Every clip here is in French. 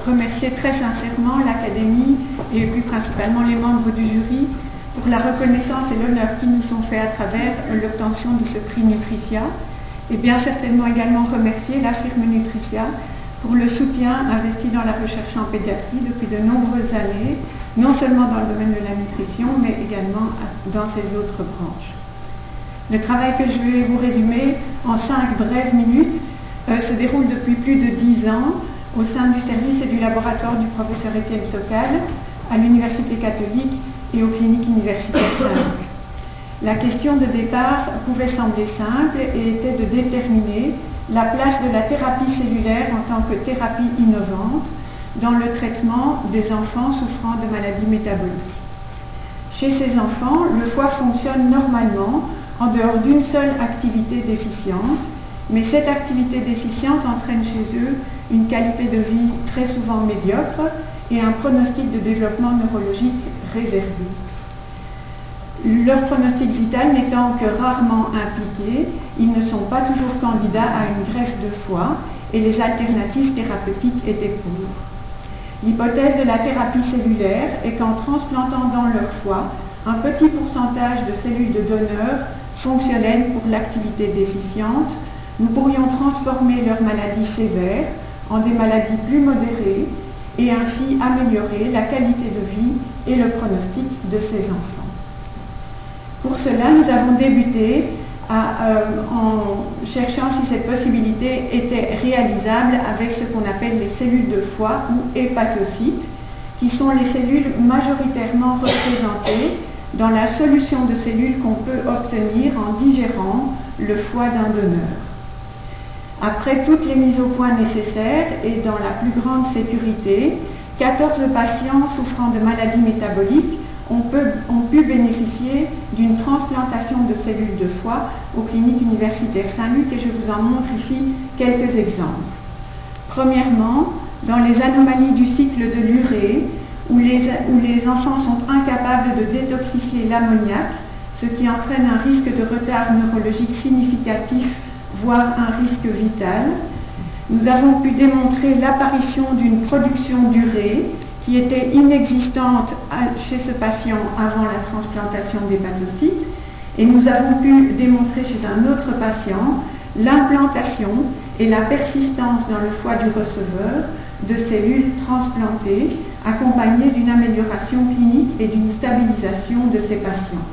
remercier très sincèrement l'Académie et plus principalement les membres du jury pour la reconnaissance et l'honneur qui nous sont faits à travers l'obtention de ce prix Nutricia, et bien certainement également remercier la firme Nutricia pour le soutien investi dans la recherche en pédiatrie depuis de nombreuses années, non seulement dans le domaine de la nutrition, mais également dans ses autres branches. Le travail que je vais vous résumer en 5 brèves minutes se déroule depuis plus de 10 ans au sein du service et du laboratoire du professeur Étienne Sokal à l'Université catholique et aux cliniques universitaires Saint-Luc. La question de départ pouvait sembler simple et était de déterminer la place de la thérapie cellulaire en tant que thérapie innovante dans le traitement des enfants souffrant de maladies métaboliques. Chez ces enfants, le foie fonctionne normalement en dehors d'une seule activité déficiente, mais cette activité déficiente entraîne chez eux une qualité de vie très souvent médiocre et un pronostic de développement neurologique réservé. Leur pronostic vital n'étant que rarement impliqué, ils ne sont pas toujours candidats à une greffe de foie et les alternatives thérapeutiques étaient pauvres. L'hypothèse de la thérapie cellulaire est qu'en transplantant dans leur foie un petit pourcentage de cellules de donneurs fonctionnelles pour l'activité déficiente, nous pourrions transformer leurs maladies sévères en des maladies plus modérées et ainsi améliorer la qualité de vie et le pronostic de ces enfants. Pour cela, nous avons débuté en cherchant si cette possibilité était réalisable avec ce qu'on appelle les cellules de foie ou hépatocytes, qui sont les cellules majoritairement représentées dans la solution de cellules qu'on peut obtenir en digérant le foie d'un donneur. Après toutes les mises au point nécessaires et dans la plus grande sécurité, 14 patients souffrant de maladies métaboliques ont pu bénéficier d'une transplantation de cellules de foie aux cliniques universitaires Saint-Luc et je vous en montre ici quelques exemples. Premièrement, dans les anomalies du cycle de l'urée, où les enfants sont incapables de détoxifier l'ammoniac, ce qui entraîne un risque de retard neurologique significatif, voire un risque vital, nous avons pu démontrer l'apparition d'une production d'urée qui était inexistante chez ce patient avant la transplantation d'hépatocytes, et nous avons pu démontrer chez un autre patient l'implantation et la persistance dans le foie du receveur de cellules transplantées, accompagnées d'une amélioration clinique et d'une stabilisation de ces patients.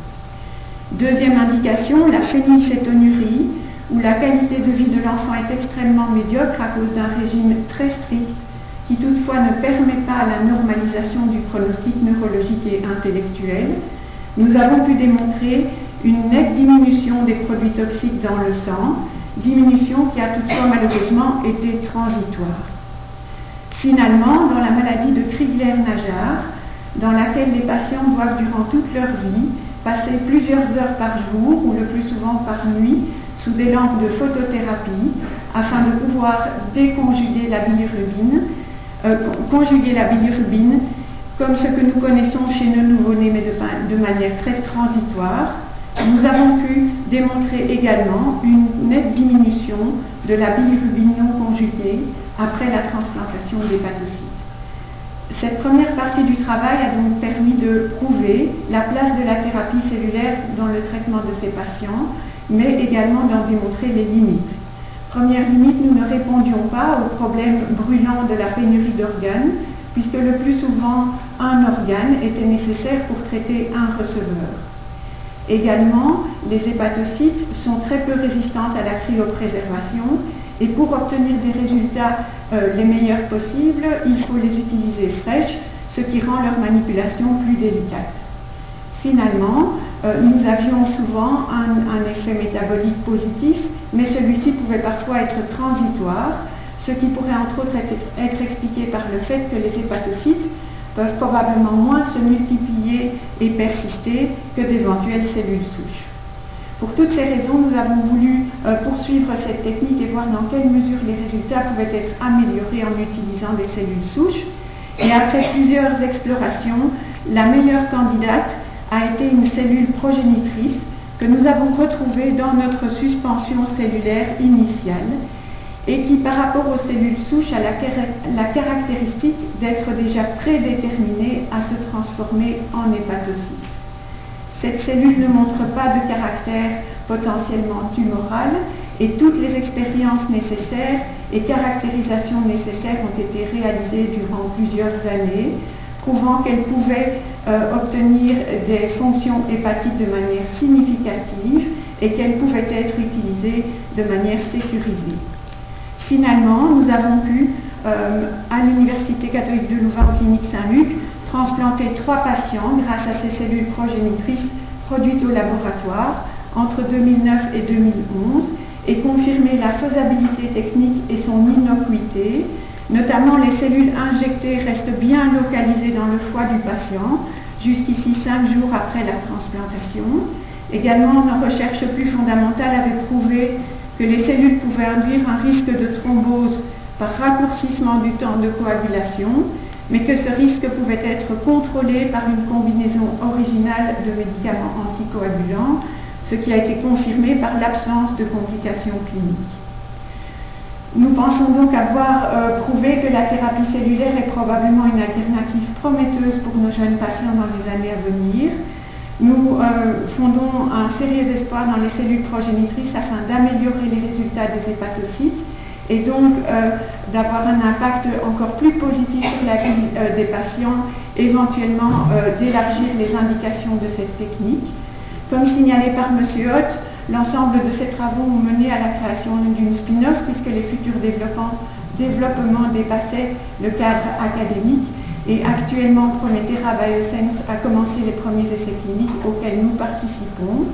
Deuxième indication, la phénylcétonurie, où la qualité de vie de l'enfant est extrêmement médiocre à cause d'un régime très strict qui toutefois ne permet pas la normalisation du pronostic neurologique et intellectuel. Nous avons pu démontrer une nette diminution des produits toxiques dans le sang, diminution qui a toutefois malheureusement été transitoire. Finalement, dans la maladie de Crigler-Najjar, dans laquelle les patients doivent durant toute leur vie passer plusieurs heures par jour ou le plus souvent par nuit sous des lampes de photothérapie afin de pouvoir déconjuguer la bilirubine, conjuguer la bilirubine comme ce que nous connaissons chez nos nouveau-nés mais de manière très transitoire. Nous avons pu démontrer également une nette diminution de la bilirubine non conjuguée après la transplantation d'hépatocytes. Cette première partie du travail a donc permis de prouver la place de la thérapie cellulaire dans le traitement de ces patients, mais également d'en démontrer les limites. Première limite, nous ne répondions pas au problème brûlant de la pénurie d'organes, puisque le plus souvent, un organe était nécessaire pour traiter un receveur. Également, les hépatocytes sont très peu résistantes à la cryopréservation et pour obtenir des résultats les meilleurs possibles, il faut les utiliser fraîches, ce qui rend leur manipulation plus délicate. Finalement, nous avions souvent un effet métabolique positif, mais celui-ci pouvait parfois être transitoire, ce qui pourrait entre autres être expliqué par le fait que les hépatocytes peuvent probablement moins se multiplier et persister que d'éventuelles cellules souches. Pour toutes ces raisons, nous avons voulu poursuivre cette technique et voir dans quelle mesure les résultats pouvaient être améliorés en utilisant des cellules souches. Et après plusieurs explorations, la meilleure candidate a été une cellule progénitrice que nous avons retrouvée dans notre suspension cellulaire initiale et qui, par rapport aux cellules souches, a la caractéristique caractéristique d'être déjà prédéterminée à se transformer en hépatocyte. Cette cellule ne montre pas de caractère potentiellement tumoral et toutes les expériences nécessaires et caractérisations nécessaires ont été réalisées durant plusieurs années, prouvant qu'elle pouvait obtenir des fonctions hépatiques de manière significative et qu'elle pouvait être utilisée de manière sécurisée. Finalement, nous avons pu, à l'Université catholique de Louvain, clinique Saint-Luc, transplanter 3 patients grâce à ces cellules progénitrices produites au laboratoire entre 2009 et 2011 et confirmer la faisabilité technique et son innocuité. Notamment, les cellules injectées restent bien localisées dans le foie du patient, jusqu'ici 5 jours après la transplantation. Également, nos recherches plus fondamentales avaient prouvé que les cellules pouvaient induire un risque de thrombose par raccourcissement du temps de coagulation, mais que ce risque pouvait être contrôlé par une combinaison originale de médicaments anticoagulants, ce qui a été confirmé par l'absence de complications cliniques. Nous pensons donc avoir prouvé que la thérapie cellulaire est probablement une alternative prometteuse pour nos jeunes patients dans les années à venir. Nous fondons un sérieux espoir dans les cellules progénitrices afin d'améliorer les résultats des hépatocytes et donc d'avoir un impact encore plus positif sur la vie des patients, éventuellement d'élargir les indications de cette technique. Comme signalé par M. Hott, l'ensemble de ces travaux ont mené à la création d'une spin-off puisque les futurs développements dépassaient le cadre académique et actuellement Prometera Biosense a commencé les premiers essais cliniques auxquels nous participons.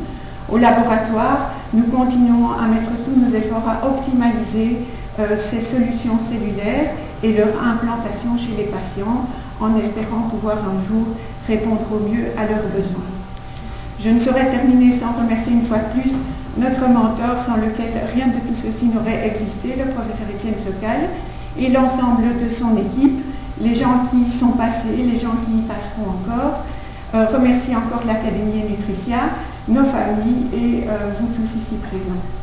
Au laboratoire, nous continuons à mettre tous nos efforts à optimaliser ces solutions cellulaires et leur implantation chez les patients en espérant pouvoir un jour répondre au mieux à leurs besoins. Je ne saurais terminer sans remercier une fois de plus notre mentor sans lequel rien de tout ceci n'aurait existé, le professeur Étienne Sokal, et l'ensemble de son équipe, les gens qui sont passés, les gens qui y passeront encore. Remercier encore l'Académie et Nutricia, nos familles et vous tous ici présents.